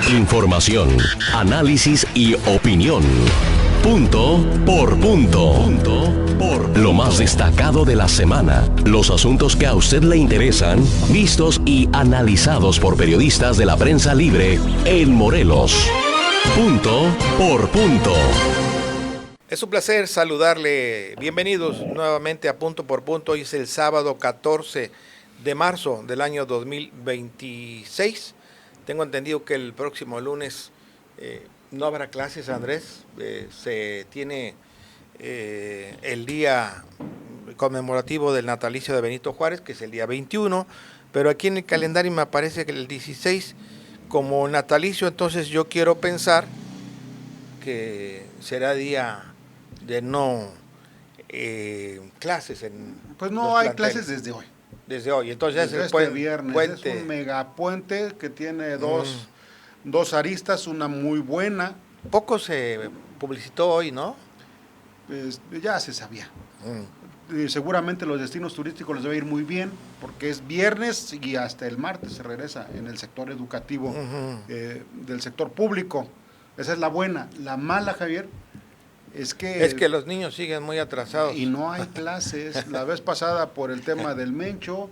Información, análisis y opinión. Punto por punto. Lo más destacado de la semana. Los asuntos que a usted le interesan, vistos y analizados por periodistas de la prensa libre en Morelos. Punto por punto. Es un placer saludarle. Bienvenidos nuevamente a Punto por Punto. Hoy es el sábado 14 de marzo del año 2026. Tengo entendido que el próximo lunes no habrá clases, Andrés. Se tiene el día conmemorativo del natalicio de Benito Juárez, que es el día 21, pero aquí en el calendario me aparece que el 16 como natalicio, entonces yo quiero pensar que será día de no clases en pues no hay clases desde hoy. Desde hoy, entonces desde es el viernes puente. Es un megapuente que tiene dos aristas, una muy buena. Poco se publicitó hoy, ¿no? Pues ya se sabía. Seguramente los destinos turísticos les debe ir muy bien, porque es viernes y hasta el martes se regresa en el sector educativo del sector público. Esa es la buena. La mala, Javier, es que los niños siguen muy atrasados. Y no hay clases. La vez pasada por el tema del Mencho,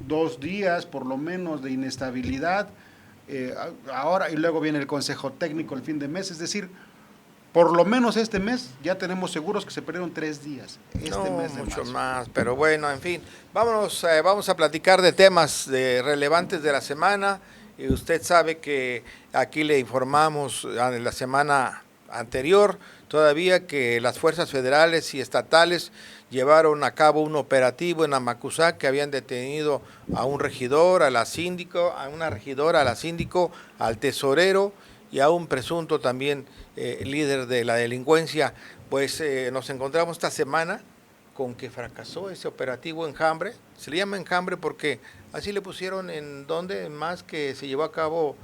2 días por lo menos de inestabilidad. Ahora, y luego viene el consejo técnico el fin de mes. Es decir, por lo menos este mes ya tenemos seguros que se perdieron 3 días. Mes de mucho marzo. más, pero bueno, en fin. Vamos a platicar de temas relevantes de la semana. Y usted sabe que aquí le informamos en la semana anterior todavía que las fuerzas federales y estatales llevaron a cabo un operativo en Amacuzac, que habían detenido a un regidor, a una regidora, a la síndico, al tesorero y a un presunto también líder de la delincuencia. Pues nos encontramos esta semana con que fracasó ese operativo Enjambre. Se le llama Enjambre porque así le pusieron en donde más que se llevó a cabo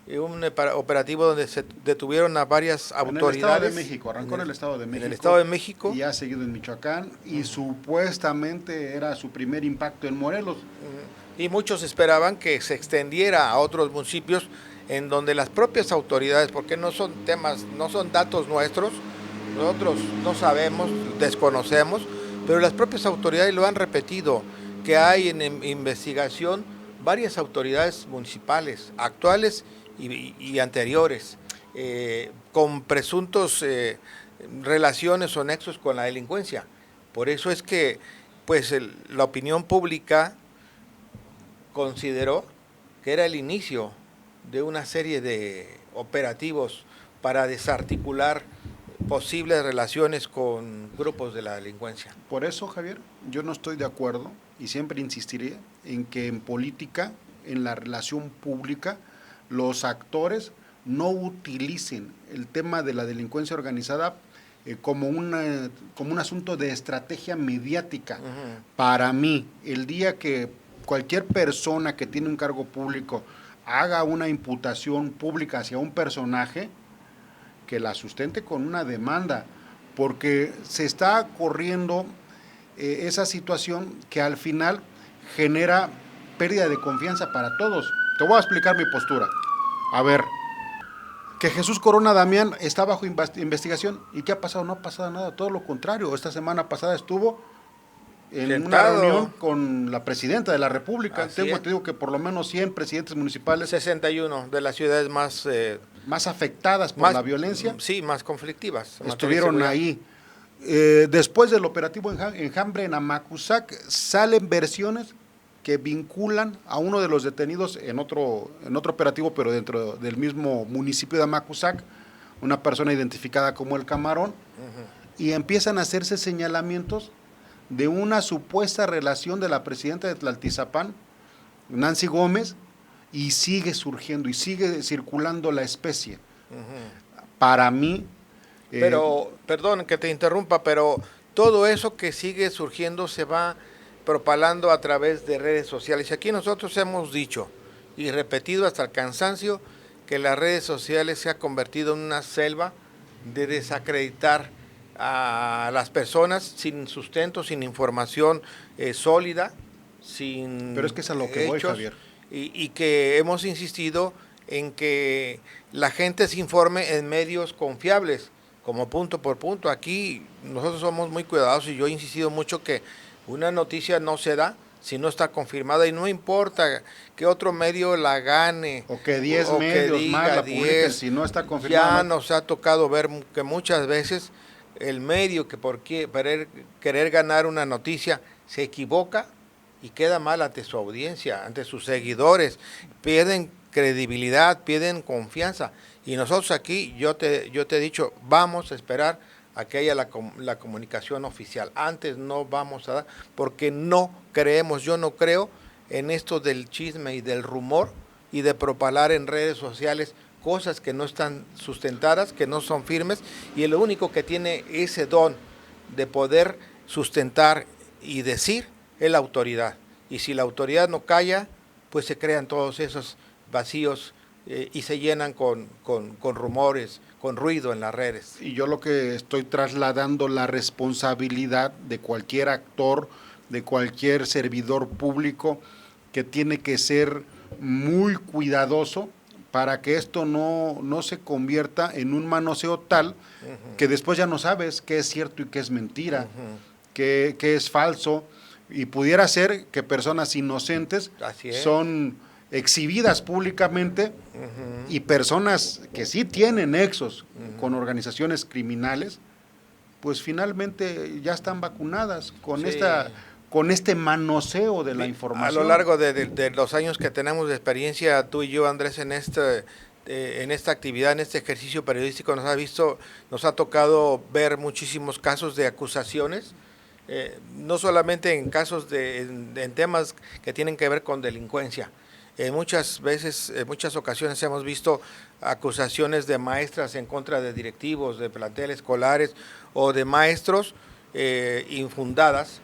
un operativo donde se detuvieron a varias autoridades. En el Estado de México, arrancó en el Estado de México. En el Estado de México. Y ha seguido en Michoacán, y supuestamente era su primer impacto en Morelos. Y muchos esperaban que se extendiera a otros municipios en donde las propias autoridades, porque no son datos nuestros, nosotros no sabemos, desconocemos, pero las propias autoridades lo han repetido, que hay en investigación varias autoridades municipales, actuales y anteriores, con presuntos relaciones o nexos con la delincuencia. Por eso es que pues la opinión pública consideró que era el inicio de una serie de operativos para desarticular posibles relaciones con grupos de la delincuencia. Por eso, Javier, yo no estoy de acuerdo y siempre insistiré en que en política, en la relación pública, los actores no utilicen el tema de la delincuencia organizada como un asunto de estrategia mediática. Para mí, el día que cualquier persona que tiene un cargo público haga una imputación pública hacia un personaje, que la sustente con una demanda, porque se está corriendo esa situación que al final genera pérdida de confianza para todos. Te voy a explicar mi postura. A ver, que Jesús Corona Damián está bajo investigación. ¿Y qué ha pasado? No ha pasado nada, todo lo contrario. Esta semana pasada estuvo en una reunión con la presidenta de la República. Te digo que por lo menos 100 presidentes municipales. 61 de las ciudades más afectadas por la violencia. Sí, más conflictivas. Estuvieron ahí. Después del operativo Enjambre en Amacuzac, salen versiones que vinculan a uno de los detenidos en otro operativo, pero dentro del mismo municipio de Amacuzac, una persona identificada como El Camarón, y empiezan a hacerse señalamientos de una supuesta relación de la presidenta de Tlaltizapán, Nancy Gómez, y sigue surgiendo y sigue circulando la especie. Para mí... Pero, perdón que te interrumpa, pero todo eso que sigue surgiendo se va propalando a través de redes sociales. Y aquí nosotros hemos dicho y repetido hasta el cansancio que las redes sociales se ha convertido en una selva de desacreditar a las personas sin sustento, sin información sólida, sin Pero es que es a lo que voy, Javier. Y que hemos insistido en que la gente se informe en medios confiables, como Punto por Punto. Aquí nosotros somos muy cuidadosos y yo he insistido mucho que una noticia no se da si no está confirmada, y no importa que otro medio la gane. O que 10 medios más la publiquen si no está confirmada. Ya nos ha tocado ver que muchas veces el medio que por querer ganar una noticia se equivoca y queda mal ante su audiencia, ante sus seguidores, pierden credibilidad, pierden confianza. Y nosotros aquí, yo te he dicho, vamos a esperar a que haya la comunicación oficial. Antes no vamos a dar, porque no creemos, yo no creo en esto del chisme y del rumor y de propalar en redes sociales cosas que no están sustentadas, que no son firmes, y el único que tiene ese don de poder sustentar y decir es la autoridad. Y si la autoridad no calla, pues se crean todos esos vacíos y se llenan con rumores, con ruido en las redes. Y yo lo que estoy trasladando la responsabilidad de cualquier actor, de cualquier servidor público, que tiene que ser muy cuidadoso para que esto no se convierta en un manoseo tal que después ya no sabes qué es cierto y qué es mentira, qué es falso, y pudiera ser que personas inocentes son exhibidas públicamente y personas que sí tienen nexos con organizaciones criminales, pues finalmente ya están vacunadas con este manoseo de la información. A lo largo de los años que tenemos de experiencia, tú y yo, Andrés, en esta actividad, en este ejercicio periodístico, nos ha tocado ver muchísimos casos de acusaciones, no solamente en casos en temas que tienen que ver con delincuencia. Muchas veces, en muchas ocasiones hemos visto acusaciones de maestras en contra de directivos, de planteles escolares o de maestros infundadas,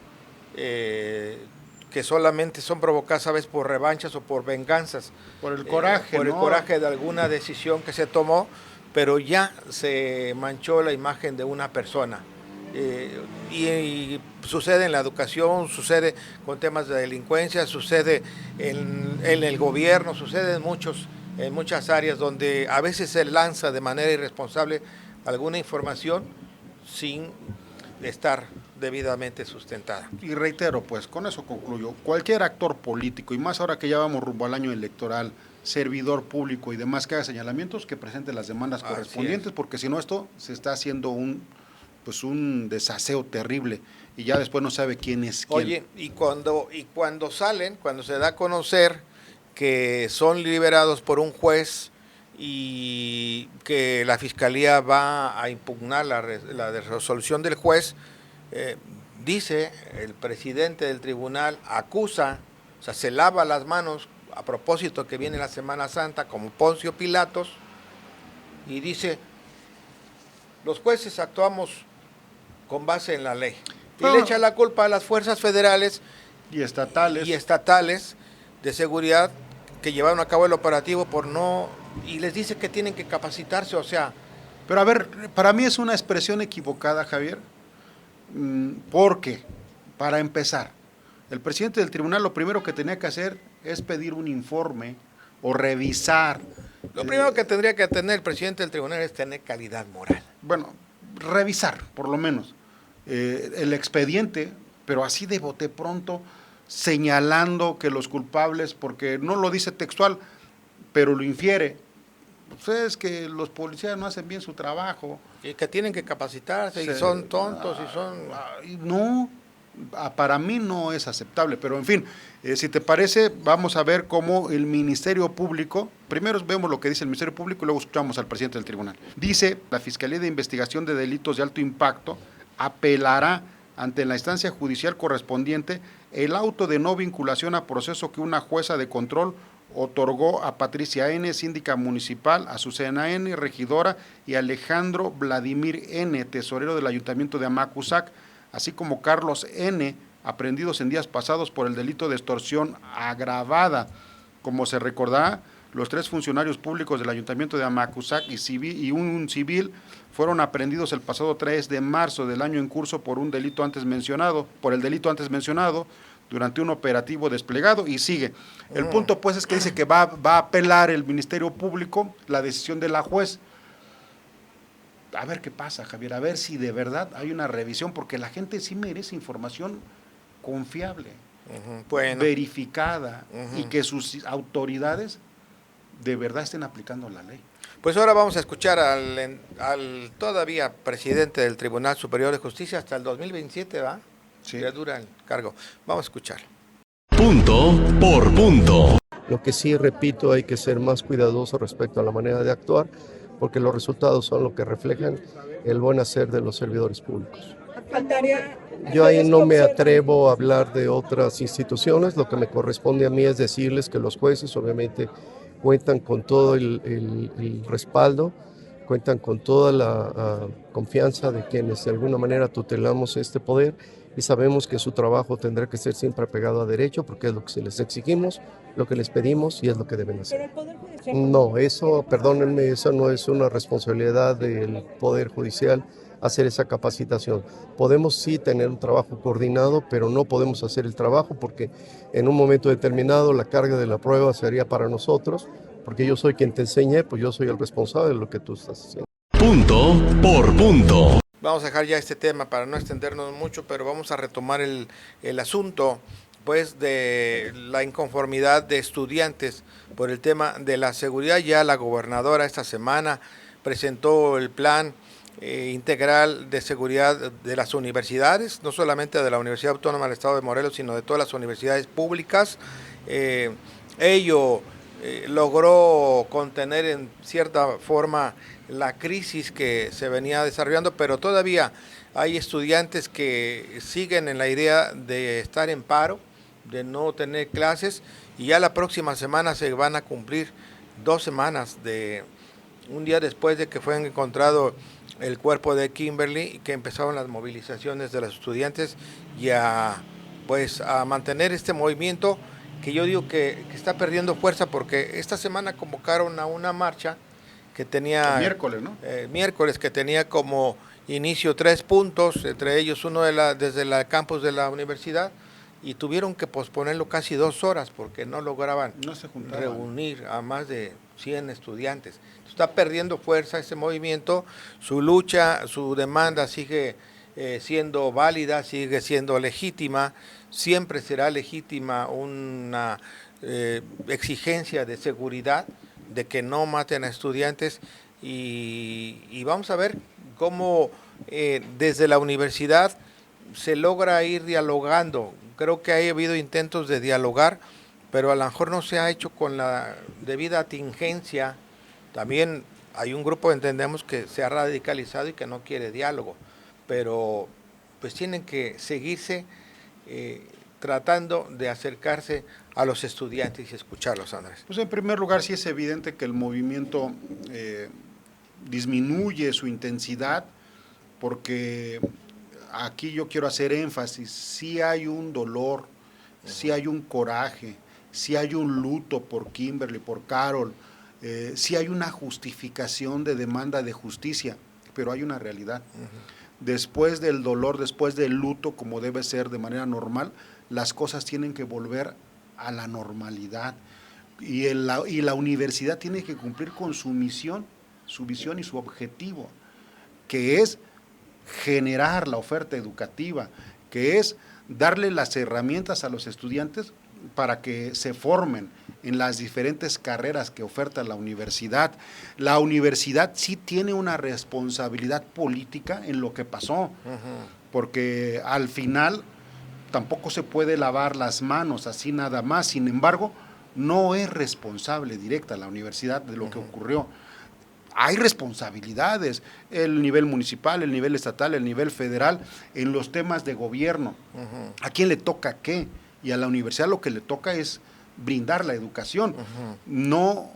que solamente son provocadas, ¿sabes?, por revanchas o por venganzas. Por el coraje, por el coraje de alguna decisión que se tomó, pero ya se manchó la imagen de una persona. Y sucede en la educación, sucede con temas de delincuencia, sucede en el gobierno, sucede en muchas áreas donde a veces se lanza de manera irresponsable alguna información sin estar debidamente sustentada. Y reitero, pues, con eso concluyo, cualquier actor político, y más ahora que ya vamos rumbo al año electoral, servidor público y demás que haga señalamientos, que presente las demandas correspondientes, porque si no esto se está haciendo un desaseo terrible y ya después no sabe quién es quién. Oye, y cuando se da a conocer que son liberados por un juez y que la fiscalía va a impugnar la resolución del juez, dice el presidente del tribunal, acusa, o sea, se lava las manos a propósito que viene la Semana Santa como Poncio Pilatos, y dice, los jueces actuamos con base en la ley. Y le echa la culpa a las fuerzas federales y estatales de seguridad que llevaron a cabo el operativo y les dice que tienen que capacitarse, o sea. Pero a ver, para mí es una expresión equivocada, Javier, porque, para empezar, el presidente del tribunal lo primero que tenía que hacer es pedir un informe o revisar. Lo primero que tendría que tener el presidente del tribunal es tener calidad moral. Bueno, revisar, por lo menos, el expediente, pero así de bote pronto, señalando que los culpables, porque no lo dice textual, pero lo infiere, pues es que los policías no hacen bien su trabajo. Y que tienen que capacitarse, y son tontos, y son... No, para mí no es aceptable, pero en fin, si te parece, vamos a ver cómo el Ministerio Público, primero vemos lo que dice el Ministerio Público y luego escuchamos al presidente del tribunal. Dice, la Fiscalía de Investigación de Delitos de Alto Impacto apelará ante la instancia judicial correspondiente el auto de no vinculación a proceso que una jueza de control otorgó a Patricia N., síndica municipal, a Azucena N., regidora, y Alejandro Vladimir N., tesorero del Ayuntamiento de Amacuzac, así como Carlos N., aprehendidos en días pasados por el delito de extorsión agravada. Como se recordará, los 3 funcionarios públicos del Ayuntamiento de Amacuzac y un civil fueron aprehendidos el pasado 3 de marzo del año en curso por el delito antes mencionado, durante un operativo desplegado y sigue. El punto pues es que dice que va a apelar el Ministerio Público la decisión de la juez. A ver qué pasa, Javier, a ver si de verdad hay una revisión, porque la gente sí merece información confiable, bueno, verificada, y que sus autoridades de verdad estén aplicando la ley. Pues ahora vamos a escuchar al todavía presidente del Tribunal Superior de Justicia hasta el 2027, ¿va? Sí. Ya dura el cargo. Vamos a escuchar. Punto por punto. Lo que sí, repito, hay que ser más cuidadoso respecto a la manera de actuar, porque los resultados son lo que reflejan el buen hacer de los servidores públicos. Yo ahí no me atrevo a hablar de otras instituciones, lo que me corresponde a mí es decirles que los jueces obviamente cuentan con todo el respaldo, cuentan con toda la confianza de quienes de alguna manera tutelamos este poder y sabemos que su trabajo tendrá que ser siempre apegado a derecho porque es lo que se les exigimos, lo que les pedimos y es lo que deben hacer. No, eso, perdónenme, eso no es una responsabilidad del Poder Judicial hacer esa capacitación. Podemos sí tener un trabajo coordinado, pero no podemos hacer el trabajo porque en un momento determinado la carga de la prueba sería para nosotros, porque yo soy quien te enseñé, pues yo soy el responsable de lo que tú estás haciendo. Punto por punto. Vamos a dejar ya este tema para no extendernos mucho, pero vamos a retomar el asunto pues de la inconformidad de estudiantes por el tema de la seguridad. Ya la gobernadora esta semana presentó el plan integral de seguridad de las universidades, no solamente de la Universidad Autónoma del Estado de Morelos, sino de todas las universidades públicas. Ello logró contener en cierta forma la crisis que se venía desarrollando, pero todavía hay estudiantes que siguen en la idea de estar en paro, de no tener clases, y ya la próxima semana se van a cumplir 2 semanas de un día después de que fue encontrado el cuerpo de Kimberly, que empezaron las movilizaciones de los estudiantes y a mantener este movimiento que yo digo que está perdiendo fuerza, porque esta semana convocaron a una marcha que tenía el miércoles, ¿no? Miércoles, que tenía como inicio 3 puntos, entre ellos uno desde el campus de la universidad, y tuvieron que posponerlo casi 2 horas porque no lograban reunir a más de 100 estudiantes. Está perdiendo fuerza ese movimiento, su lucha, su demanda sigue siendo válida, sigue siendo legítima, siempre será legítima una exigencia de seguridad, de que no maten a estudiantes, y vamos a ver cómo desde la universidad se logra ir dialogando. Creo que ha habido intentos de dialogar, pero a lo mejor no se ha hecho con la debida tingencia. También hay un grupo, entendemos, que se ha radicalizado y que no quiere diálogo, pero pues tienen que seguirse tratando de acercarse a los estudiantes y escucharlos, Andrés. Pues en primer lugar sí es evidente que el movimiento disminuye su intensidad, porque aquí yo quiero hacer énfasis, sí hay un dolor, sí hay un coraje, sí hay un luto por Kimberly, por Carol, sí hay una justificación de demanda de justicia, pero hay una realidad. Después del dolor, después del luto, como debe ser de manera normal, las cosas tienen que volver a la normalidad, y la universidad tiene que cumplir con su misión, su visión y su objetivo, que es generar la oferta educativa, que es darle las herramientas a los estudiantes para que se formen en las diferentes carreras que oferta la universidad. La universidad sí tiene una responsabilidad política en lo que pasó, porque al final tampoco se puede lavar las manos así nada más. Sin embargo, no es responsable directa la universidad de lo que ocurrió. Hay responsabilidades, el nivel municipal, el nivel estatal, el nivel federal, en los temas de gobierno. ¿A quién le toca qué? Y a la universidad lo que le toca es brindar la educación. No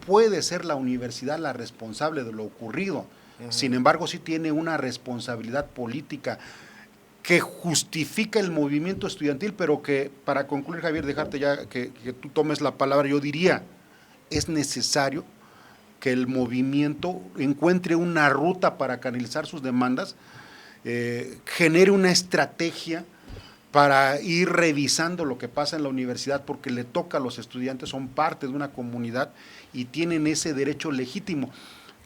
puede ser la universidad la responsable de lo ocurrido. Sin embargo, sí tiene una responsabilidad política que justifica el movimiento estudiantil, pero que, para concluir, Javier, dejarte ya que tú tomes la palabra, yo diría, es necesario que el movimiento encuentre una ruta para canalizar sus demandas, genere una estrategia para ir revisando lo que pasa en la universidad, porque le toca a los estudiantes, son parte de una comunidad y tienen ese derecho legítimo,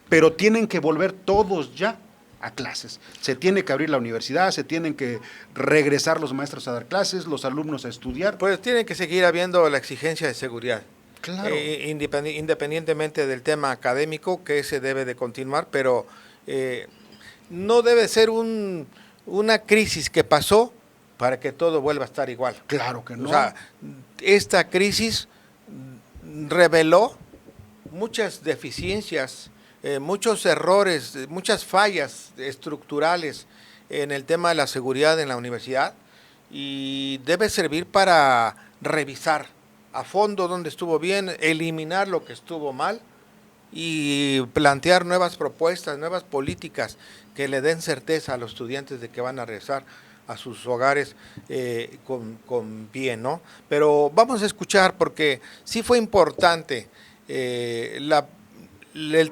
pero tienen que volver todos ya a clases. Se tiene que abrir la universidad, se tienen que regresar los maestros a dar clases, los alumnos a estudiar. Pues tiene que seguir habiendo la exigencia de seguridad. Claro. Independientemente del tema académico, que ese debe de continuar, pero no debe ser una crisis que pasó para que todo vuelva a estar igual. Claro que no. O sea, esta crisis reveló muchas deficiencias, muchos errores, muchas fallas estructurales en el tema de la seguridad en la universidad, y debe servir para revisar a fondo dónde estuvo bien, eliminar lo que estuvo mal y plantear nuevas propuestas, nuevas políticas que le den certeza a los estudiantes de que van a regresar a sus hogares con bien, ¿no? Pero vamos a escuchar, porque sí fue importante el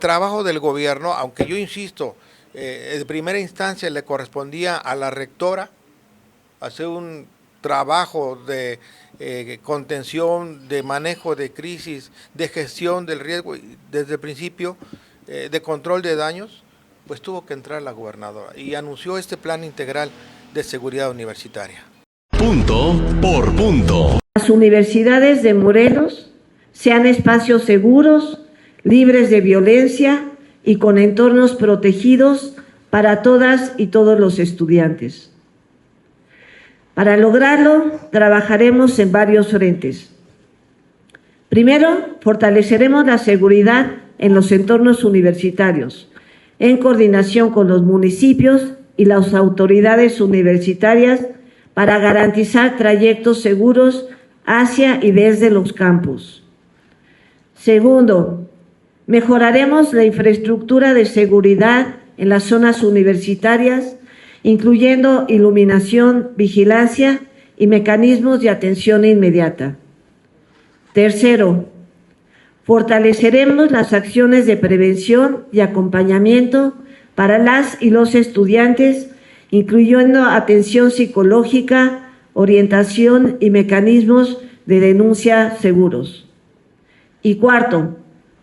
trabajo del gobierno, aunque yo insisto, de primera instancia le correspondía a la rectora hacer un trabajo de contención, de manejo de crisis, de gestión del riesgo desde el principio, de control de daños, pues tuvo que entrar la gobernadora y anunció este plan integral de seguridad universitaria. Punto por punto. Las universidades de Morelos sean espacios seguros, libres de violencia y con entornos protegidos para todas y todos los estudiantes. Para lograrlo, trabajaremos en varios frentes. Primero, fortaleceremos la seguridad en los entornos universitarios, en coordinación con los municipios y las autoridades universitarias para garantizar trayectos seguros hacia y desde los campus. Segundo, mejoraremos la infraestructura de seguridad en las zonas universitarias, incluyendo iluminación, vigilancia y mecanismos de atención inmediata. Tercero, fortaleceremos las acciones de prevención y acompañamiento para las y los estudiantes, incluyendo atención psicológica, orientación y mecanismos de denuncia seguros. Y cuarto,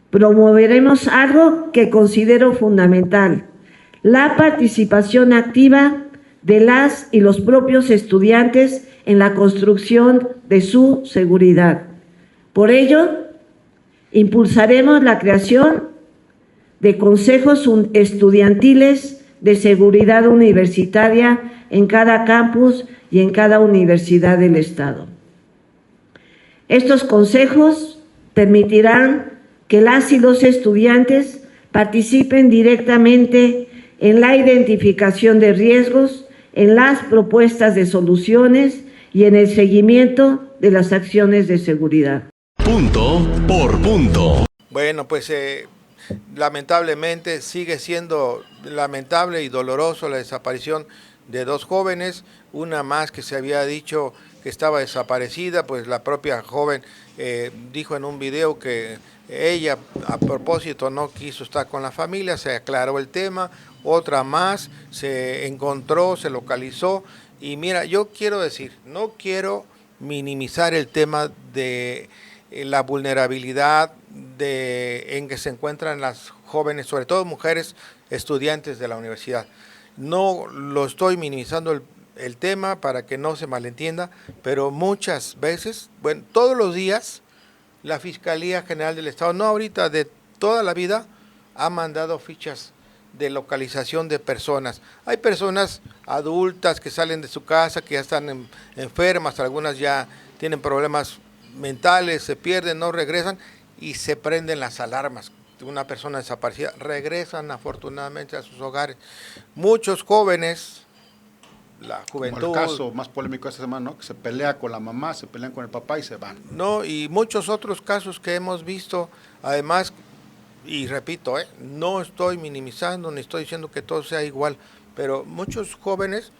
promoveremos algo que considero fundamental: la participación activa de las y los propios estudiantes en la construcción de su seguridad. Por ello, impulsaremos la creación de consejos estudiantiles de seguridad universitaria en cada campus y en cada universidad del Estado. Estos consejos permitirán que las y los estudiantes participen directamente en la identificación de riesgos, en las propuestas de soluciones y en el seguimiento de las acciones de seguridad. Punto por punto. Bueno, pues lamentablemente sigue siendo lamentable y doloroso la desaparición de dos jóvenes, una más que se había dicho que estaba desaparecida, pues la propia joven dijo en un video que ella a propósito no quiso estar con la familia, se aclaró el tema. Otra más se encontró, se localizó, y mira, yo quiero decir, no quiero minimizar el tema de la vulnerabilidad en que se encuentran las jóvenes, sobre todo mujeres estudiantes de la universidad. No lo estoy minimizando el tema para que no se malentienda, pero muchas veces, bueno, todos los días, la Fiscalía General del Estado, no ahorita, de toda la vida, ha mandado fichas de localización de personas. Hay personas adultas que salen de su casa, que ya están enfermas, algunas ya tienen problemas mentales, se pierden, no regresan y se prenden las alarmas. Una persona desaparecida, regresan afortunadamente a sus hogares. Muchos jóvenes, la juventud... Como el caso más polémico esta semana, ¿no? Que se pelea con la mamá, se pelean con el papá y se van. No, y muchos otros casos que hemos visto, además, y repito, no estoy minimizando, ni estoy diciendo que todo sea igual, pero muchos jóvenes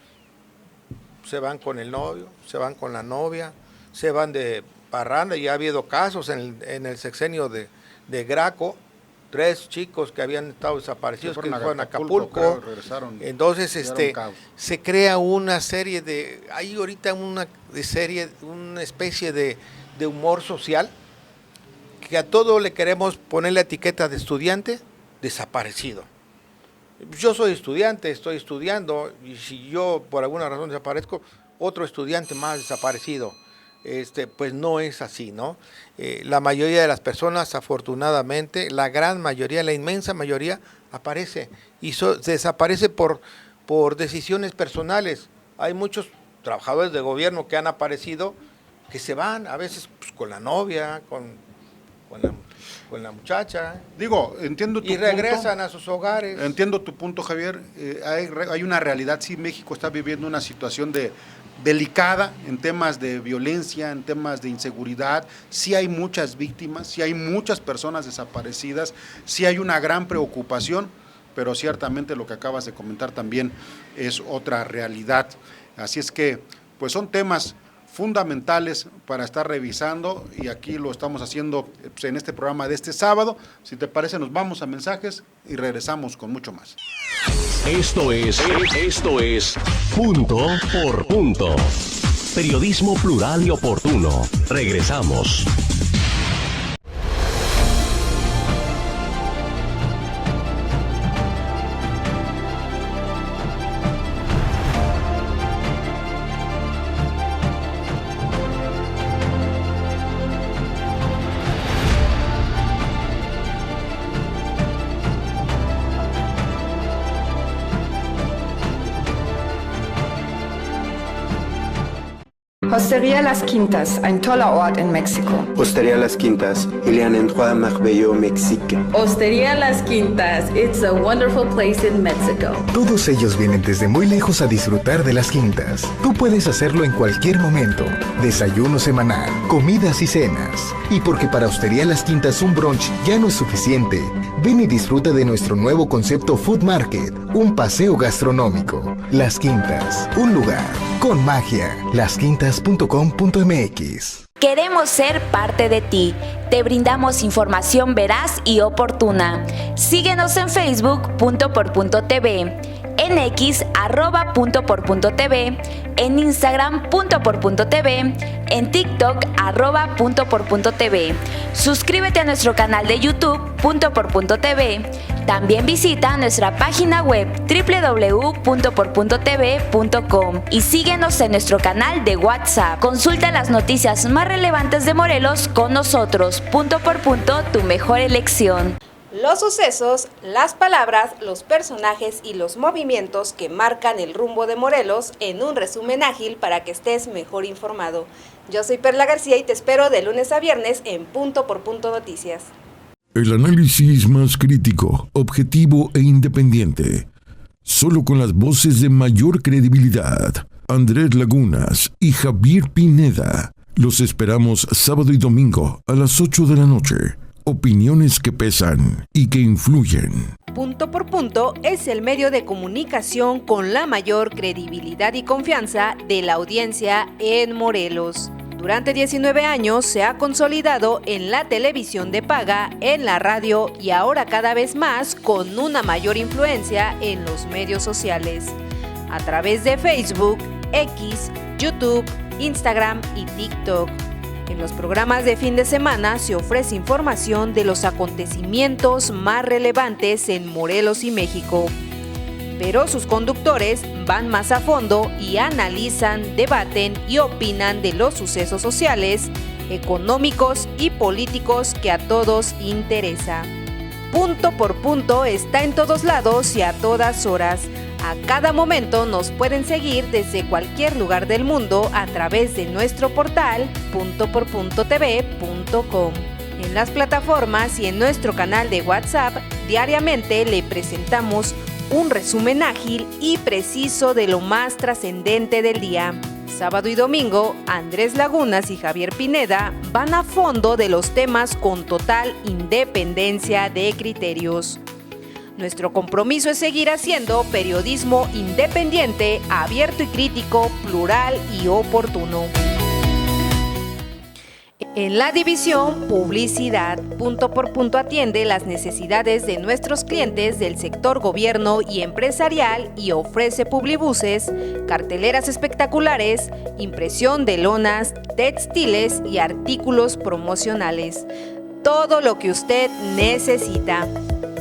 se van con el novio, se van con la novia, se van de parranda, y ha habido casos en el sexenio de Graco, 3 chicos que habían estado desaparecidos, que fueron a Acapulco. Creo, regresaron. Entonces, se crea una serie hay ahorita una especie de humor social, que a todo le queremos poner la etiqueta de estudiante desaparecido. Yo soy estudiante, estoy estudiando, y si yo por alguna razón desaparezco, otro estudiante más desaparecido. Pues no es así, ¿no? La mayoría de las personas, afortunadamente, la gran mayoría, la inmensa mayoría, aparece y desaparece por decisiones personales. Hay muchos trabajadores de gobierno que han aparecido, que se van, a veces pues, con la novia, con la muchacha. Digo, entiendo tu punto. Y regresan a sus hogares. Entiendo tu punto, Javier. Hay una realidad, sí, México está viviendo una situación delicada en temas de violencia, en temas de inseguridad. Sí hay muchas víctimas, sí hay muchas personas desaparecidas, sí hay una gran preocupación, pero ciertamente lo que acabas de comentar también es otra realidad. Así es que, pues son temas fundamentales para estar revisando, y aquí lo estamos haciendo pues, en este programa de este sábado. Si te parece, nos vamos a mensajes y regresamos con mucho más. Esto es Punto por Punto. Periodismo plural y oportuno. Regresamos. Hostería Las Quintas, ein toller Ort in Mexiko. Hostería Las Quintas, il y a un endroit merveilleux au Mexique. Hostería Las Quintas, it's a wonderful place in Mexico. Todos ellos vienen desde muy lejos a disfrutar de Las Quintas. Tú puedes hacerlo en cualquier momento. Desayuno semanal, comidas y cenas. Y porque para Hostería Las Quintas un brunch ya no es suficiente, ven y disfruta de nuestro nuevo concepto Food Market, un paseo gastronómico. Las Quintas, un lugar con magia. lasquintas.com.mx. Queremos ser parte de ti. Te brindamos información veraz y oportuna. Síguenos en Facebook .por.tv, en X @.por.tv, en Instagram .por.tv, en TikTok @.por.tv. Suscríbete a nuestro canal de YouTube .por.tv. También visita nuestra página web www.por.tv.com y síguenos en nuestro canal de WhatsApp. Consulta las noticias más relevantes de Morelos con nosotros. Punto por punto, tu mejor elección. Los sucesos, las palabras, los personajes y los movimientos que marcan el rumbo de Morelos en un resumen ágil para que estés mejor informado. Yo soy Perla García y te espero de lunes a viernes en Punto por Punto Noticias. El análisis más crítico, objetivo e independiente. Solo con las voces de mayor credibilidad. Andrés Lagunas y Javier Pineda. Los esperamos sábado y domingo a las 8 de la noche. Opiniones que pesan y que influyen. Punto por Punto es el medio de comunicación con la mayor credibilidad y confianza de la audiencia en Morelos. Durante 19 años se ha consolidado en la televisión de paga, en la radio y ahora cada vez más con una mayor influencia en los medios sociales. A través de Facebook, X, YouTube, Instagram y TikTok. En los programas de fin de semana se ofrece información de los acontecimientos más relevantes en Morelos y México. Pero sus conductores van más a fondo y analizan, debaten y opinan de los sucesos sociales, económicos y políticos que a todos interesa. Punto por Punto está en todos lados y a todas horas. A cada momento nos pueden seguir desde cualquier lugar del mundo a través de nuestro portal puntoporpuntotv.com. En las plataformas y en nuestro canal de WhatsApp diariamente le presentamos un resumen ágil y preciso de lo más trascendente del día. Sábado y domingo, Andrés Lagunas y Javier Pineda van a fondo de los temas con total independencia de criterios. Nuestro compromiso es seguir haciendo periodismo independiente, abierto y crítico, plural y oportuno. En la división Publicidad, punto por punto atiende las necesidades de nuestros clientes del sector gobierno y empresarial y ofrece publibuses, carteleras espectaculares, impresión de lonas, textiles y artículos promocionales. Todo lo que usted necesita.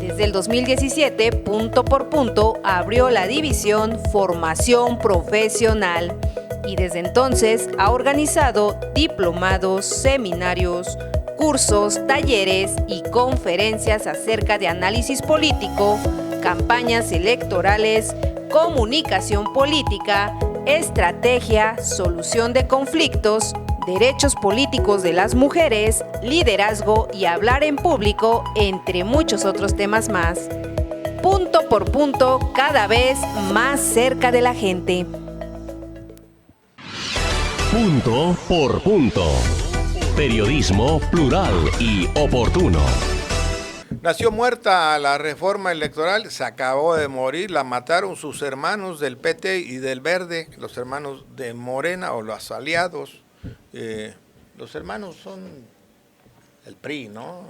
Desde el 2017, punto por punto, abrió la división Formación Profesional. Y desde entonces ha organizado diplomados, seminarios, cursos, talleres y conferencias acerca de análisis político, campañas electorales, comunicación política, estrategia, solución de conflictos, derechos políticos de las mujeres, liderazgo y hablar en público, entre muchos otros temas más. Punto por punto, cada vez más cerca de la gente. Punto por punto. Periodismo plural y oportuno. Nació muerta la reforma electoral, se acabó de morir, la mataron sus hermanos del PT y del Verde, los hermanos de Morena o los aliados. Los hermanos son el PRI, ¿no?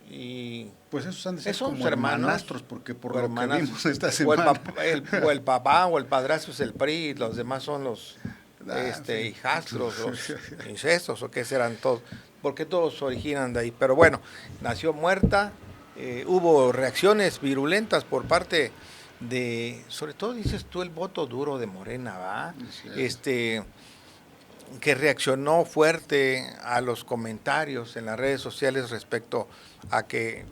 Y pues esos han de ser como hermanastros, porque por lo que vimos esta semana. O el papá o el padrastro es el PRI, los demás son los hijastros, los incestos, o qué serán todos, porque todos originan de ahí. Pero bueno, nació muerta, hubo reacciones virulentas por parte de, sobre todo dices tú, el voto duro de Morena, ¿va? Que reaccionó fuerte a los comentarios en las redes sociales respecto a que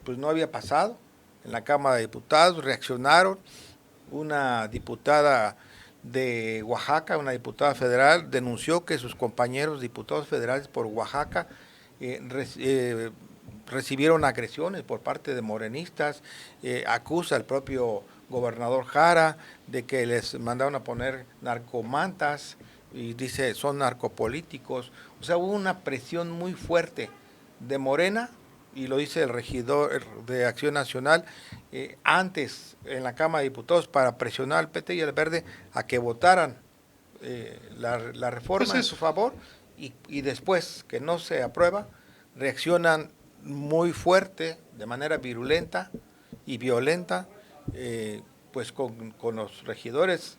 pues no había pasado en la Cámara de Diputados. Reaccionaron. Una diputada de Oaxaca, una diputada federal, denunció que sus compañeros diputados federales por Oaxaca recibieron agresiones por parte de morenistas. Acusa al propio gobernador Jara de que les mandaron a poner narcomantas y dice son narcopolíticos. O sea, hubo una presión muy fuerte de Morena, y lo dice el regidor de Acción Nacional, antes en la Cámara de Diputados, para presionar al PT y al Verde a que votaran la reforma en su favor, y después que no se aprueba, reaccionan muy fuerte, de manera virulenta y violenta, pues con los regidores,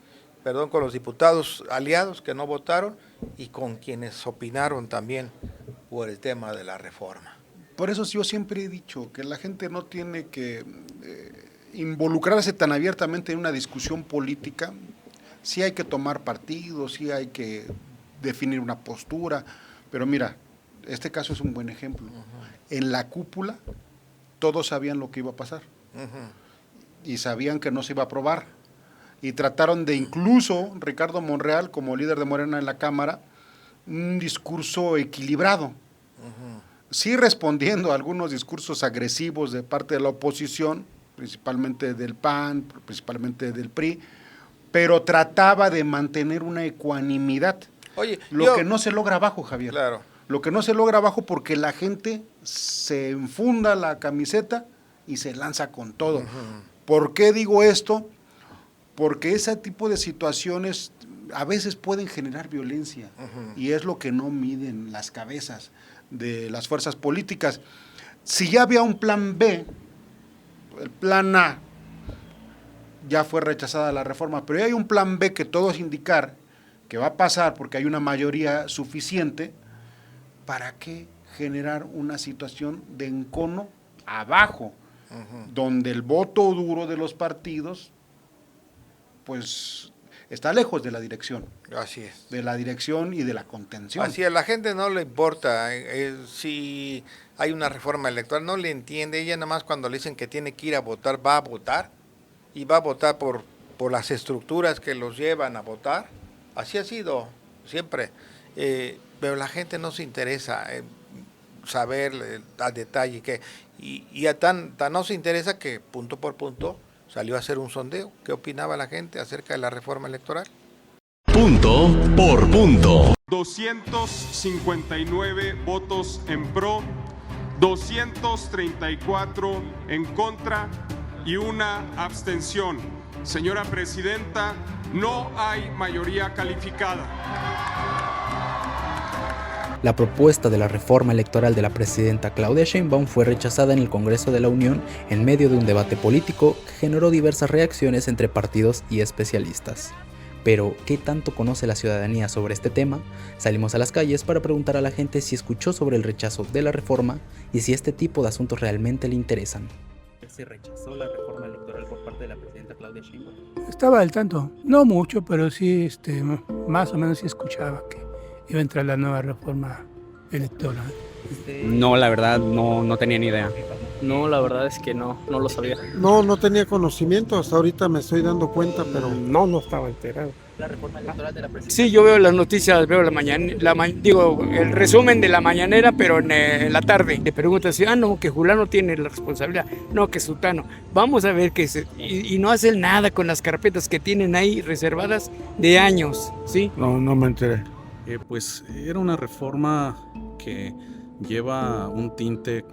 con los diputados aliados que no votaron y con quienes opinaron también por el tema de la reforma. Por eso yo siempre he dicho que la gente no tiene que involucrarse tan abiertamente en una discusión política. Sí hay que tomar partido, sí hay que definir una postura, pero mira, este caso es un buen ejemplo. En la cúpula todos sabían lo que iba a pasar y sabían que no se iba a aprobar, y trataron de, incluso Ricardo Monreal como líder de Morena en la Cámara, un discurso equilibrado. Sí respondiendo a algunos discursos agresivos de parte de la oposición, principalmente del PAN, principalmente del PRI, pero trataba de mantener una ecuanimidad. Oye, que no se logra abajo, Javier. Claro. Lo que no se logra abajo porque la gente se enfunda la camiseta y se lanza con todo. ¿Por qué digo esto? Porque ese tipo de situaciones a veces pueden generar violencia, y es lo que no miden las cabezas de las fuerzas políticas. Si ya había un plan B, el plan A, ya fue rechazada la reforma, pero ya hay un plan B que todos indicar que va a pasar porque hay una mayoría suficiente. ¿Para qué generar una situación de encono abajo, donde el voto duro de los partidos pues está lejos de la dirección? Así es. De la dirección y de la contención. Así es, a la gente no le importa si hay una reforma electoral, no le entiende. Ella nada más cuando le dicen que tiene que ir a votar, va a votar, y va a votar por las estructuras que los llevan a votar. Así ha sido siempre. Pero la gente no se interesa saber a detalle y tan no se interesa que punto por punto salió a hacer un sondeo. ¿Qué opinaba la gente acerca de la reforma electoral? Punto por punto. 259 votos en pro, 234 en contra y una abstención. Señora Presidenta, no hay mayoría calificada. La propuesta de la reforma electoral de la presidenta Claudia Sheinbaum fue rechazada en el Congreso de la Unión en medio de un debate político que generó diversas reacciones entre partidos y especialistas. Pero, ¿qué tanto conoce la ciudadanía sobre este tema? Salimos a las calles para preguntar a la gente si escuchó sobre el rechazo de la reforma y si este tipo de asuntos realmente le interesan. ¿Se rechazó la reforma electoral por parte de la presidenta Claudia Sheinbaum? Estaba al tanto, no mucho, pero sí, más o menos sí escuchaba que iba a entrar la nueva reforma electoral. No, la verdad, no tenía ni idea. No, la verdad es que no lo sabía. No tenía conocimiento, hasta ahorita me estoy dando cuenta, pero no estaba enterado. ¿La reforma electoral de la presidenta? Sí, yo veo las noticias, veo el resumen de la mañanera, pero en la tarde. Le preguntan si, no, que Julano tiene la responsabilidad, no, que Sutano. Vamos a ver y no hacen nada con las carpetas que tienen ahí reservadas de años, ¿sí? No me enteré. Pues era una reforma que lleva un tinte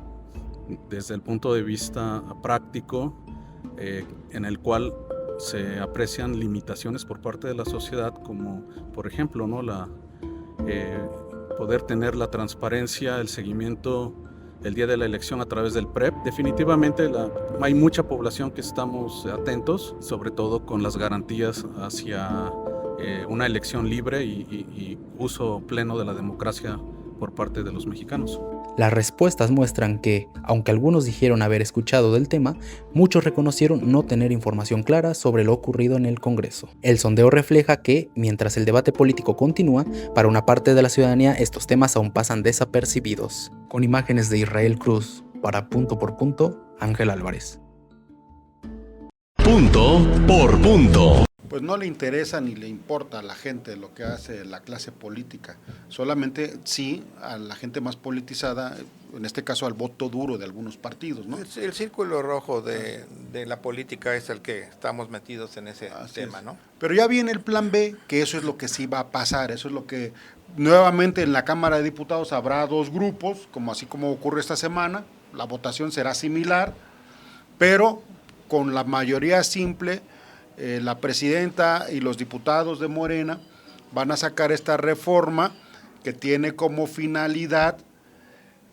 desde el punto de vista práctico, en el cual se aprecian limitaciones por parte de la sociedad, como por ejemplo, ¿no? Poder tener la transparencia, el seguimiento el día de la elección a través del PREP. Definitivamente hay mucha población que estamos atentos, sobre todo con las garantías hacia una elección libre y uso pleno de la democracia por parte de los mexicanos. Las respuestas muestran que, aunque algunos dijeron haber escuchado del tema, muchos reconocieron no tener información clara sobre lo ocurrido en el Congreso. El sondeo refleja que, mientras el debate político continúa, para una parte de la ciudadanía estos temas aún pasan desapercibidos. Con imágenes de Israel Cruz, para Punto por Punto, Ángel Álvarez. Punto por punto. Pues no le interesa ni le importa a la gente lo que hace la clase política, solamente sí a la gente más politizada, en este caso al voto duro de algunos partidos, ¿no? El círculo rojo de la política es el que estamos metidos en ese tema, ¿no? Pero ya viene el plan B, que eso es lo que sí va a pasar, eso es lo que nuevamente en la Cámara de Diputados habrá dos grupos, así como ocurre esta semana, la votación será similar, pero con la mayoría simple. La presidenta y los diputados de Morena van a sacar esta reforma que tiene como finalidad,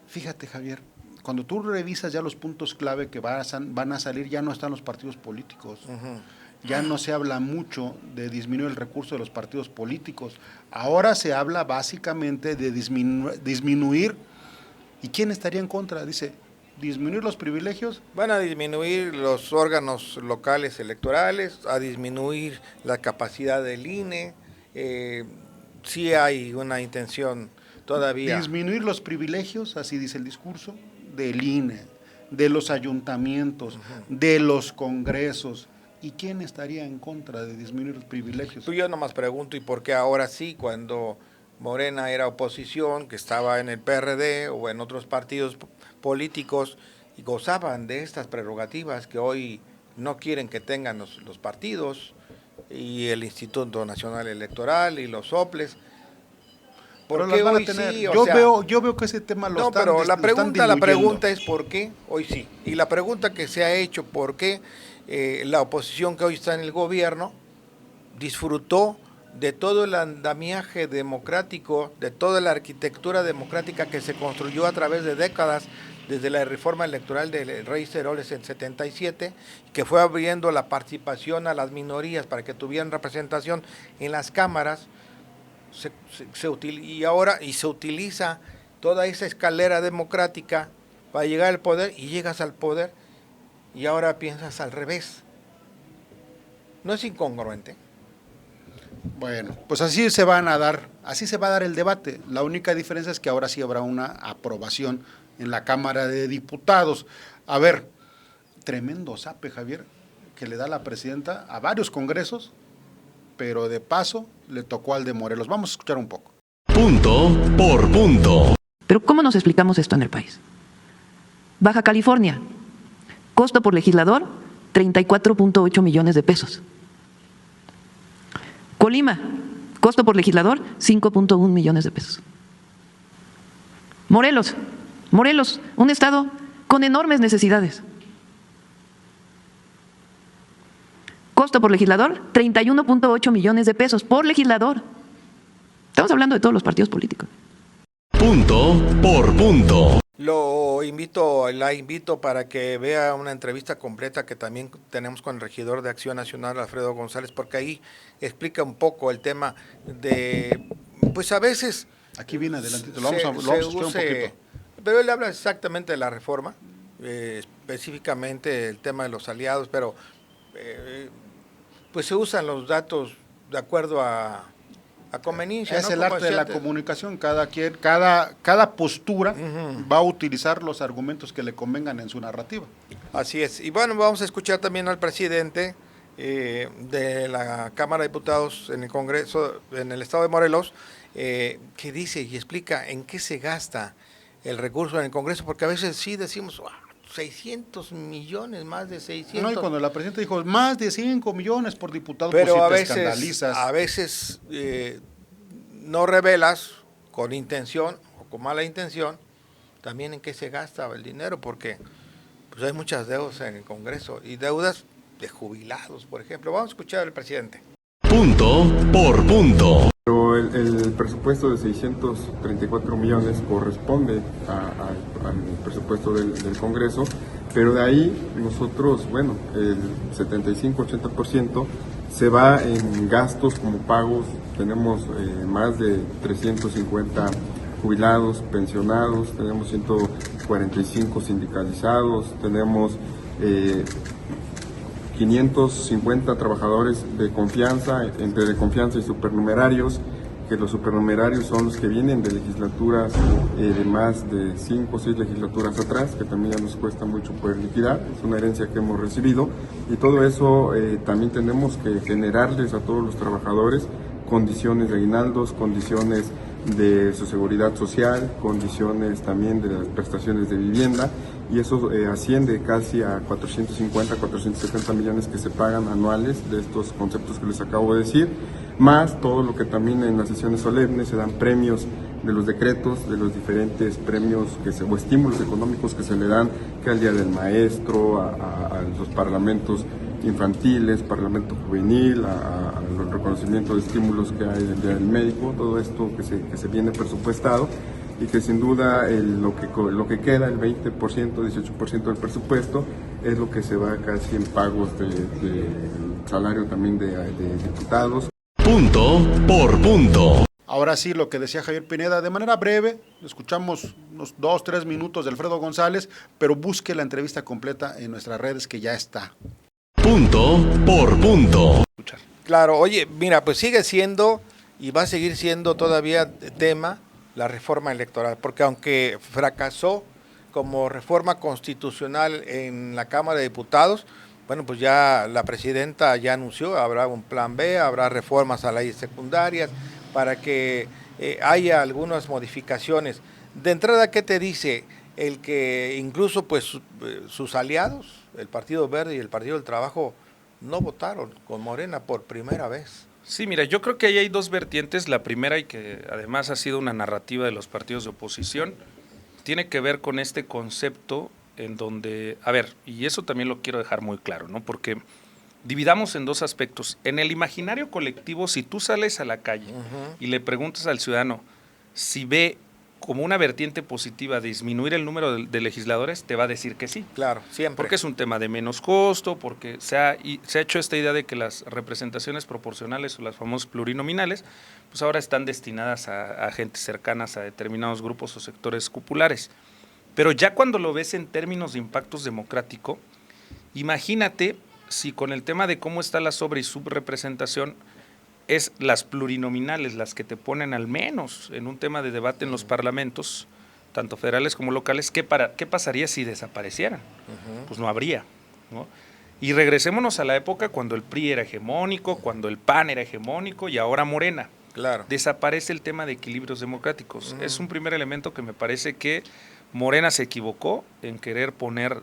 fíjate Javier, cuando tú revisas ya los puntos clave que van a salir, ya no están los partidos políticos, ya no se habla mucho de disminuir el recurso de los partidos políticos, ahora se habla básicamente de disminuir, ¿y quién estaría en contra? Dice, disminuir los privilegios. Van a disminuir los órganos locales electorales, a disminuir la capacidad del INE, sí hay una intención todavía. Disminuir los privilegios, así dice el discurso, del INE, de los ayuntamientos, de los congresos. ¿Y quién estaría en contra de disminuir los privilegios? Pues yo nomás pregunto, ¿y por qué ahora sí, cuando Morena era oposición, que estaba en el PRD o en otros partidos políticos y gozaban de estas prerrogativas que hoy no quieren que tengan los partidos y el Instituto Nacional Electoral y los soples? ¿Por qué hoy sí? Yo veo que ese tema lo están diluyendo. No, pero la pregunta es ¿por qué hoy sí? Y la pregunta que se ha hecho, ¿por qué la oposición que hoy está en el gobierno disfrutó de todo el andamiaje democrático, de toda la arquitectura democrática que se construyó a través de décadas, desde la reforma electoral del Rey Ceroles en 77, que fue abriendo la participación a las minorías para que tuvieran representación en las cámaras, se utiliza toda esa escalera democrática para llegar al poder, y llegas al poder y ahora piensas al revés. ¿No es incongruente? Bueno, pues así se va a dar el debate. La única diferencia es que ahora sí habrá una aprobación en la Cámara de Diputados. A ver, tremendo zape, Javier, que le da la presidenta a varios congresos, pero de paso le tocó al de Morelos. Vamos a escuchar un poco. Punto por punto. Pero ¿cómo nos explicamos esto en el país? Baja California, costo por legislador, 34.8 millones de pesos. Colima, costo por legislador, 5.1 millones de pesos. Morelos, un estado con enormes necesidades. Costo por legislador, 31.8 millones de pesos por legislador. Estamos hablando de todos los partidos políticos. Punto por punto. La invito para que vea una entrevista completa que también tenemos con el regidor de Acción Nacional, Alfredo González, porque ahí explica un poco el tema de, pues a veces... Aquí viene adelantito, lo vamos a escuchar un poquito. Pero él habla exactamente de la reforma, específicamente el tema de los aliados, pero pues se usan los datos de acuerdo a conveniencia. Es ¿no? el Como arte de la comunicación, cada postura va a utilizar los argumentos que le convengan en su narrativa. Así es, y bueno, vamos a escuchar también al presidente de la Cámara de Diputados en el Congreso, en el estado de Morelos, que dice y explica en qué se gasta el recurso en el Congreso, porque a veces sí decimos, 600 millones, más de 600. No, y cuando la presidenta dijo más de 5 millones por diputado, pero pues a te veces, escandalizas. A veces no revelas con intención o con mala intención también en qué se gasta el dinero, porque pues hay muchas deudas en el Congreso y deudas de jubilados, por ejemplo. Vamos a escuchar al presidente. Punto por punto. Pero el presupuesto de 634 millones corresponde al presupuesto del Congreso, pero de ahí nosotros, bueno, el 75-80% se va en gastos como pagos. Tenemos más de 350 jubilados, pensionados, tenemos 145 sindicalizados, tenemos 550 trabajadores de confianza, entre de confianza y supernumerarios, que los supernumerarios son los que vienen de legislaturas de más de 5 o 6 legislaturas atrás, que también ya nos cuesta mucho poder liquidar, es una herencia que hemos recibido, y todo eso también tenemos que generarles a todos los trabajadores condiciones de aguinaldos, condiciones de su seguridad social, condiciones también de las prestaciones de vivienda, y eso asciende casi a 450, 470 millones que se pagan anuales de estos conceptos que les acabo de decir, más todo lo que también en las sesiones solemnes se dan premios de los decretos, de los diferentes premios o estímulos económicos que se le dan, que al Día del Maestro, a los parlamentos infantiles, parlamento juvenil, a los reconocimientos de estímulos que hay del Día del Médico, todo esto que se viene presupuestado, y que sin duda lo que queda, el 20%, 18% del presupuesto, es lo que se va casi en pagos de salario también de diputados. Punto por punto. Ahora sí, lo que decía Javier Pineda, de manera breve, escuchamos unos 2-3 minutos de Alfredo González, pero busque la entrevista completa en nuestras redes, que ya está. Punto por punto. Claro, oye, mira, pues sigue siendo y va a seguir siendo todavía tema la reforma electoral, porque aunque fracasó como reforma constitucional en la Cámara de Diputados, bueno, pues ya la presidenta ya anunció, habrá un plan B, habrá reformas a leyes secundarias para que haya algunas modificaciones. De entrada, ¿qué te dice? El que incluso pues sus aliados, el Partido Verde y el Partido del Trabajo, no votaron con Morena por primera vez. Sí, mira, yo creo que ahí hay dos vertientes. La primera, y que además ha sido una narrativa de los partidos de oposición, tiene que ver con este concepto en donde, a ver, y eso también lo quiero dejar muy claro, ¿no? Porque dividamos en dos aspectos. En el imaginario colectivo, si tú sales a la calle y le preguntas al ciudadano si ve como una vertiente positiva disminuir el número de legisladores, te va a decir que sí. Claro, siempre. Porque es un tema de menos costo, porque se ha hecho esta idea de que las representaciones proporcionales o las famosas plurinominales, pues ahora están destinadas a gente cercanas a determinados grupos o sectores populares. Pero ya cuando lo ves en términos de impactos democrático, imagínate si con el tema de cómo está la sobre y subrepresentación, es las plurinominales las que te ponen al menos en un tema de debate en los parlamentos, tanto federales como locales, ¿qué pasaría si desaparecieran? Pues no habría, ¿no? Y regresémonos a la época cuando el PRI era hegemónico, cuando el PAN era hegemónico y ahora Morena. Claro. Desaparece el tema de equilibrios democráticos. Es un primer elemento que me parece que Morena se equivocó en querer poner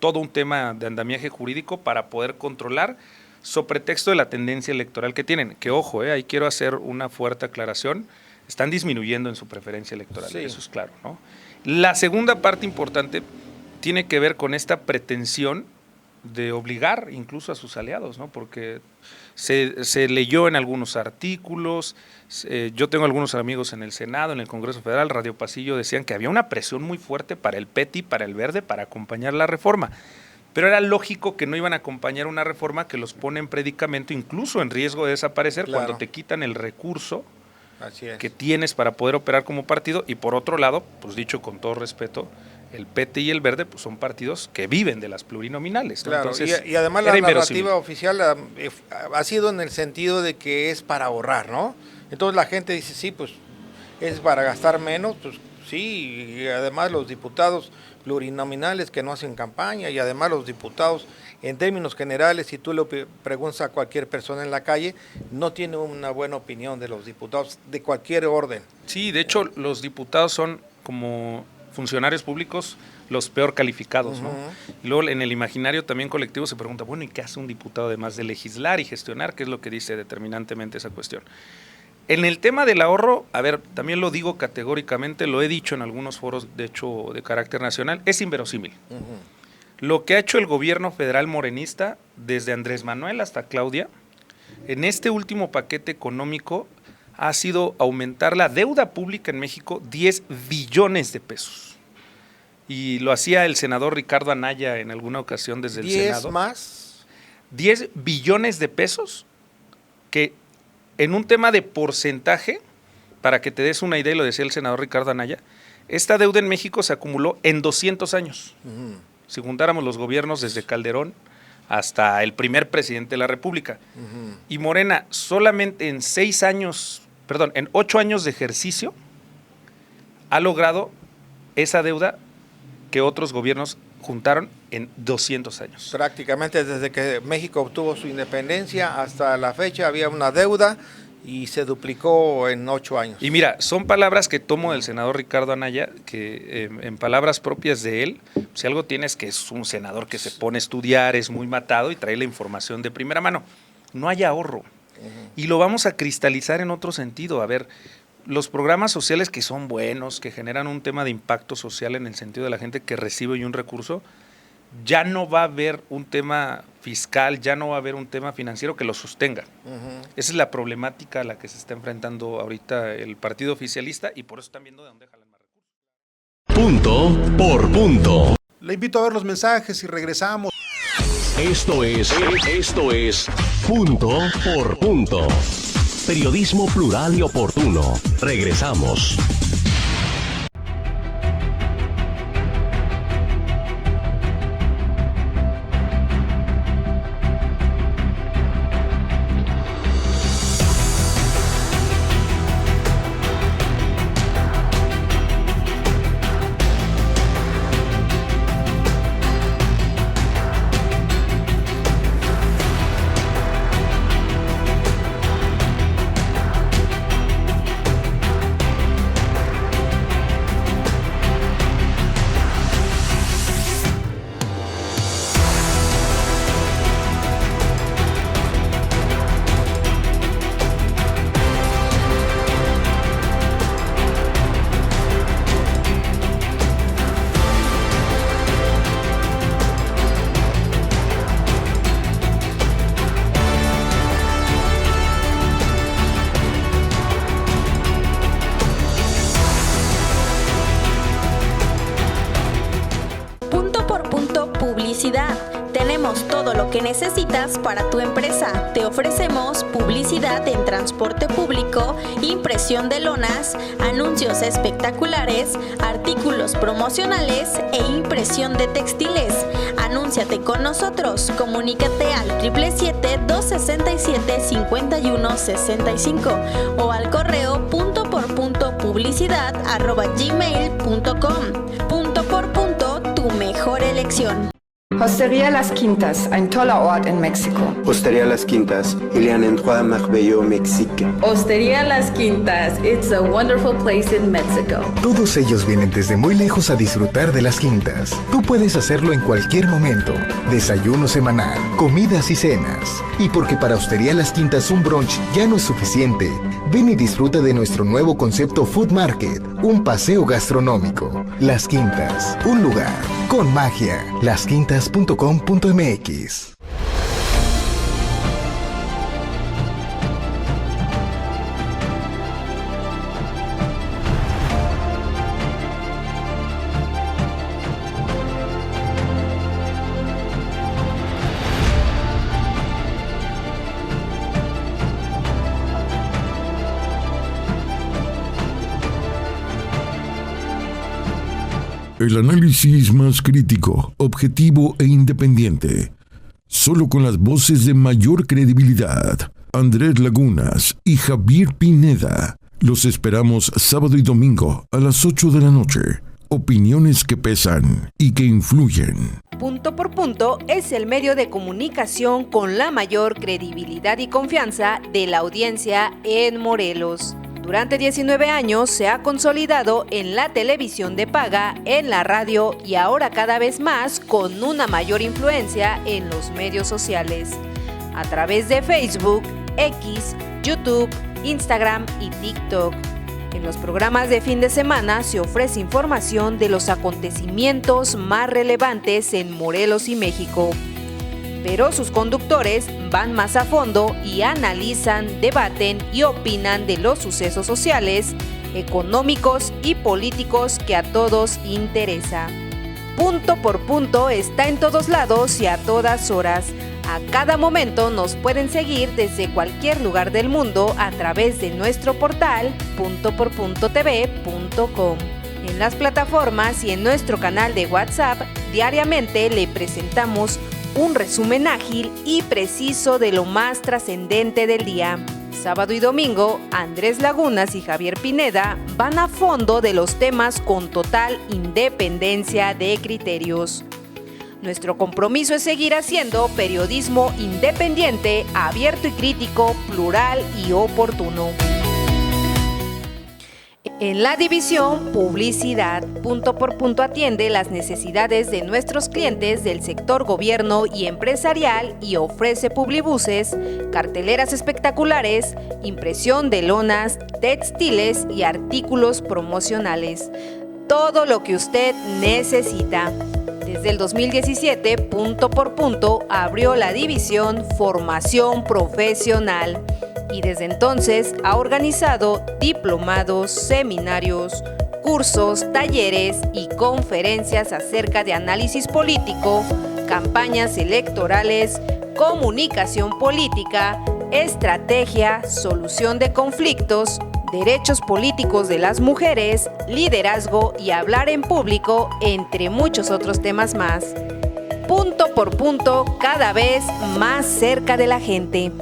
todo un tema de andamiaje jurídico para poder controlar, sobre pretexto de la tendencia electoral que tienen, que ojo, ahí quiero hacer una fuerte aclaración, están disminuyendo en su preferencia electoral, sí. Eso es claro, ¿no? La segunda parte importante tiene que ver con esta pretensión de obligar incluso a sus aliados, ¿no? Porque se leyó en algunos artículos, yo tengo algunos amigos en el Senado, en el Congreso Federal, Radio Pasillo, decían que había una presión muy fuerte para el PET y para el Verde para acompañar la reforma. Pero era lógico que no iban a acompañar una reforma que los pone en predicamento, incluso en riesgo de desaparecer, claro, cuando te quitan el recurso que tienes para poder operar como partido. Y por otro lado, pues dicho con todo respeto, el PT y el Verde pues son partidos que viven de las plurinominales, ¿no? Claro, entonces, y además la narrativa oficial ha sido en el sentido de que es para ahorrar, ¿no? Entonces la gente dice, sí, pues es para gastar menos, pues sí, y además los diputados plurinominales que no hacen campaña, y además los diputados, en términos generales, si tú le preguntas a cualquier persona en la calle, no tiene una buena opinión de los diputados de cualquier orden. Sí, de hecho los diputados son como funcionarios públicos los peor calificados, ¿no? Y luego en el imaginario también colectivo se pregunta, bueno, ¿y qué hace un diputado además de legislar y gestionar? ¿Qué es lo que dice determinantemente esa cuestión? En el tema del ahorro, a ver, también lo digo categóricamente, lo he dicho en algunos foros, de hecho, de carácter nacional, es inverosímil. Lo que ha hecho el gobierno federal morenista, desde Andrés Manuel hasta Claudia, en este último paquete económico, ha sido aumentar la deuda pública en México 10 billones de pesos. Y lo hacía el senador Ricardo Anaya en alguna ocasión desde el Senado. ¿10 más? 10 billones de pesos que en un tema de porcentaje, para que te des una idea, y lo decía el senador Ricardo Anaya, esta deuda en México se acumuló en 200 años. Si juntáramos los gobiernos desde Calderón hasta el primer presidente de la República. Y Morena solamente en 8 años de ejercicio ha logrado esa deuda que otros gobiernos juntaron en 200 años. Prácticamente desde que México obtuvo su independencia hasta la fecha había una deuda y se duplicó en 8 años. Y mira, son palabras que tomo del senador Ricardo Anaya, que en palabras propias de él, si algo tiene es que es un senador que se pone a estudiar, es muy matado y trae la información de primera mano. No hay ahorro. Y lo vamos a cristalizar en otro sentido. A ver, los programas sociales que son buenos, que generan un tema de impacto social en el sentido de la gente que recibe un recurso, ya no va a haber un tema fiscal, ya no va a haber un tema financiero que lo sostenga. Esa es la problemática a la que se está enfrentando ahorita el partido oficialista y por eso están viendo de dónde jalan más recursos. Punto por punto. Le invito a ver los mensajes y regresamos. Esto es Punto por Punto. Periodismo plural y oportuno. Regresamos. Tenemos todo lo que necesitas para tu empresa. Te ofrecemos publicidad en transporte público, impresión de lonas, anuncios espectaculares, artículos promocionales e impresión de textiles. Anúnciate con nosotros. Comunícate al 777-267-5165 o al correo puntoporpuntopublicidad@gmail.com. Punto por punto, tu mejor elección. Hostería Las Quintas, ein toller Ort in Mexiko. Hostería Las Quintas, il y a un endroit merveilleux au Mexique. Hostería Las Quintas, it's a wonderful place in Mexico. Todos ellos vienen desde muy lejos a disfrutar de Las Quintas. Tú puedes hacerlo en cualquier momento. Desayuno semanal, comidas y cenas. Y porque para Hostería Las Quintas un brunch ya no es suficiente, ven y disfruta de nuestro nuevo concepto Food Market, un paseo gastronómico. Las Quintas, un lugar con magia. lasquintas.com.mx. El análisis más crítico, objetivo e independiente. Solo con las voces de mayor credibilidad. Andrés Lagunas y Javier Pineda. Los esperamos sábado y domingo a las 8 de la noche. Opiniones que pesan y que influyen. Punto por Punto es el medio de comunicación con la mayor credibilidad y confianza de la audiencia en Morelos. Durante 19 años se ha consolidado en la televisión de paga, en la radio y ahora cada vez más con una mayor influencia en los medios sociales. A través de Facebook, X, YouTube, Instagram y TikTok. En los programas de fin de semana se ofrece información de los acontecimientos más relevantes en Morelos y México. Pero sus conductores van más a fondo y analizan, debaten y opinan de los sucesos sociales, económicos y políticos que a todos interesa. Punto por Punto está en todos lados y a todas horas. A cada momento nos pueden seguir desde cualquier lugar del mundo a través de nuestro portal puntoporpuntotv.com. En las plataformas y en nuestro canal de WhatsApp, diariamente le presentamos un resumen ágil y preciso de lo más trascendente del día. Sábado y domingo, Andrés Lagunas y Javier Pineda van a fondo de los temas con total independencia de criterios. Nuestro compromiso es seguir haciendo periodismo independiente, abierto y crítico, plural y oportuno. En la división Publicidad, Punto por Punto atiende las necesidades de nuestros clientes del sector gobierno y empresarial y ofrece publibuses, carteleras espectaculares, impresión de lonas, textiles y artículos promocionales. Todo lo que usted necesita. Desde el 2017, Punto por Punto abrió la división Formación Profesional. Y desde entonces ha organizado diplomados, seminarios, cursos, talleres y conferencias acerca de análisis político, campañas electorales, comunicación política, estrategia, solución de conflictos, derechos políticos de las mujeres, liderazgo y hablar en público, entre muchos otros temas más. Punto por Punto, cada vez más cerca de la gente.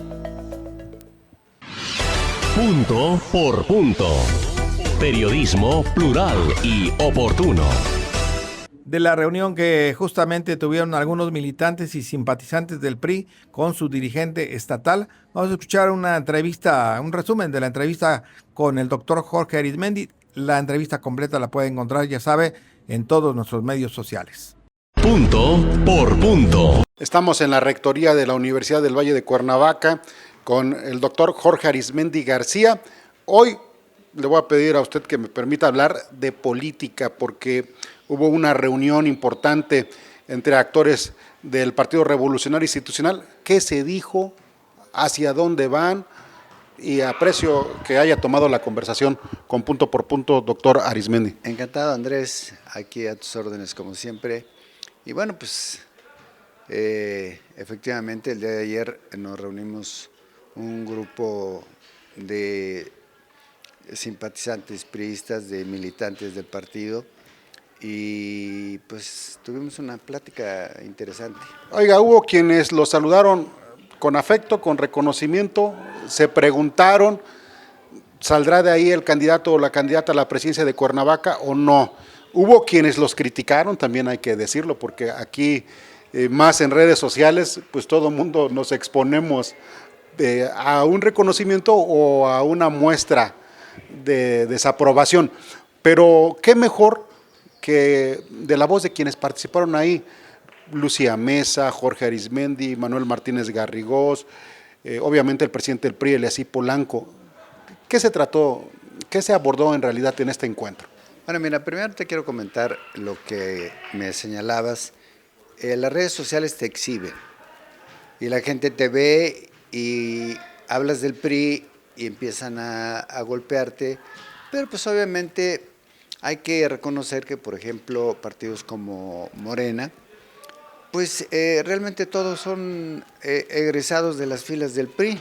Punto por Punto. Periodismo plural y oportuno. De la reunión que justamente tuvieron algunos militantes y simpatizantes del PRI con su dirigente estatal, vamos a escuchar una entrevista, un resumen de la entrevista con el doctor Jorge Arizmendi. La entrevista completa la puede encontrar, ya sabe, en todos nuestros medios sociales. Punto por Punto. Estamos en la rectoría de la Universidad del Valle de Cuernavaca con el doctor Jorge Arizmendi García. Hoy le voy a pedir a usted que me permita hablar de política, porque hubo una reunión importante entre actores del Partido Revolucionario Institucional. ¿Qué se dijo? ¿Hacia dónde van? Y aprecio que haya tomado la conversación con Punto por Punto, doctor Arizmendi. Encantado, Andrés, aquí a tus órdenes como siempre. Y bueno, pues efectivamente el día de ayer nos reunimos un grupo de simpatizantes priistas, de militantes del partido, y pues tuvimos una plática interesante. Oiga, hubo quienes lo saludaron con afecto, con reconocimiento, se preguntaron, ¿saldrá de ahí el candidato o la candidata a la presidencia de Cuernavaca o no? Hubo quienes los criticaron, también hay que decirlo, porque aquí más en redes sociales, pues todo el mundo nos exponemos a un reconocimiento o a una muestra de desaprobación, pero qué mejor que de la voz de quienes participaron ahí, Lucía Mesa, Jorge Arizmendi, Manuel Martínez Garrigós, obviamente el presidente del PRI, Eliasí Polanco. ¿Qué se trató, qué se abordó en realidad en este encuentro? Bueno, mira, primero te quiero comentar lo que me señalabas. Las redes sociales te exhiben y la gente te ve y hablas del PRI y empiezan a golpearte, pero pues obviamente hay que reconocer que, por ejemplo, partidos como Morena, pues realmente todos son egresados de las filas del PRI.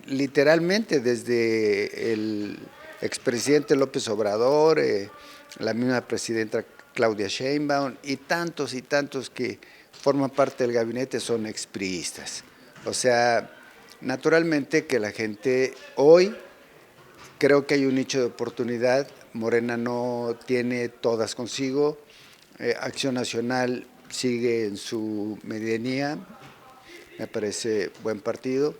Literalmente desde el expresidente López Obrador, la misma presidenta Claudia Sheinbaum y tantos que forman parte del gabinete son expriistas. O sea, naturalmente que la gente hoy creo que hay un nicho de oportunidad. Morena no tiene todas consigo. Acción Nacional sigue en su medianía, me parece buen partido,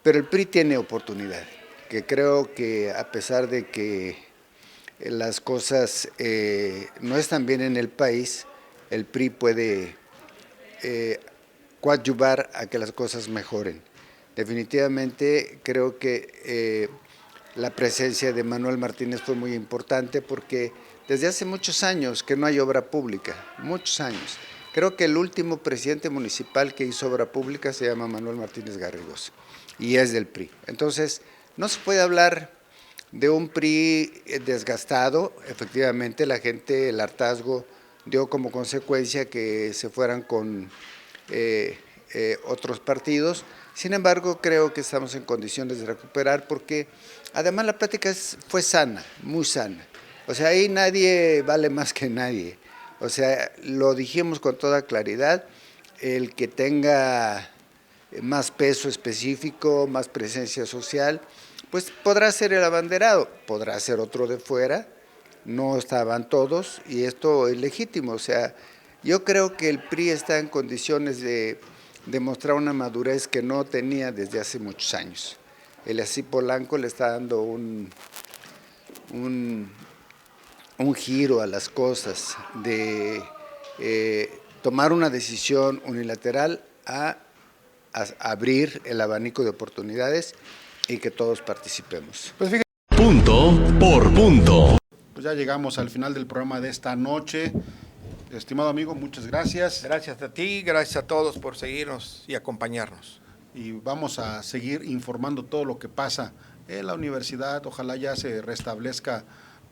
pero el PRI tiene oportunidad, que creo que a pesar de que las cosas no están bien en el país, el PRI puede coadyuvar a que las cosas mejoren. Definitivamente creo que la presencia de Manuel Martínez fue muy importante porque desde hace muchos años que no hay obra pública, muchos años. Creo que el último presidente municipal que hizo obra pública se llama Manuel Martínez Garrigós y es del PRI. Entonces, no se puede hablar de un PRI desgastado. Efectivamente, la gente, el hartazgo, dio como consecuencia que se fueran con otros partidos. Sin embargo, creo que estamos en condiciones de recuperar porque además la plática fue sana, muy sana. O sea, ahí nadie vale más que nadie. O sea, lo dijimos con toda claridad, el que tenga más peso específico, más presencia social, pues podrá ser el abanderado, podrá ser otro de fuera, no estaban todos y esto es legítimo. O sea, yo creo que el PRI está en condiciones de demostrar una madurez que no tenía desde hace muchos años. El Así Polanco le está dando un giro a las cosas, de tomar una decisión unilateral a abrir el abanico de oportunidades y que todos participemos. Pues fíjate, Punto por punto. pues ya llegamos al final del programa de esta noche. Estimado amigo, muchas gracias. Gracias a ti, gracias a todos por seguirnos y acompañarnos. Y vamos a seguir informando todo lo que pasa en la universidad. Ojalá ya se restablezca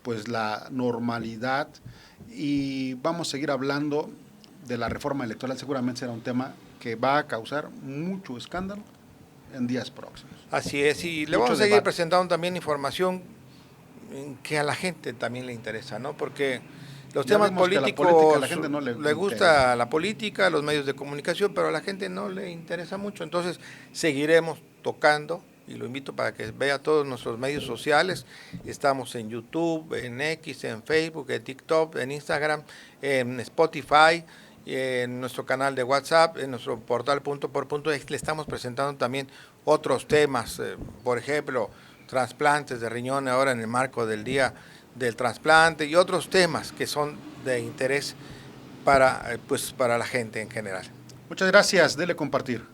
pues la normalidad y vamos a seguir hablando de la reforma electoral. Seguramente será un tema que va a causar mucho escándalo en días próximos. Así es, y le Mucho vamos a seguir debate. presentando también información que a la gente también le interesa, ¿no? Porque los Ya temas vimos que la políticos política a la gente no le gusta interesa. la política, los medios de comunicación, pero a la gente no le interesa mucho. Entonces seguiremos tocando y lo invito para que vea todos nuestros medios sociales. Estamos en YouTube, en X, en Facebook, en TikTok, en Instagram, en Spotify, en nuestro canal de WhatsApp, en nuestro portal punto por punto. Le estamos presentando también otros temas, por ejemplo, trasplantes de riñón ahora en el marco del Día del Trasplante y otros temas que son de interés para la gente en general. Muchas gracias, dele compartir.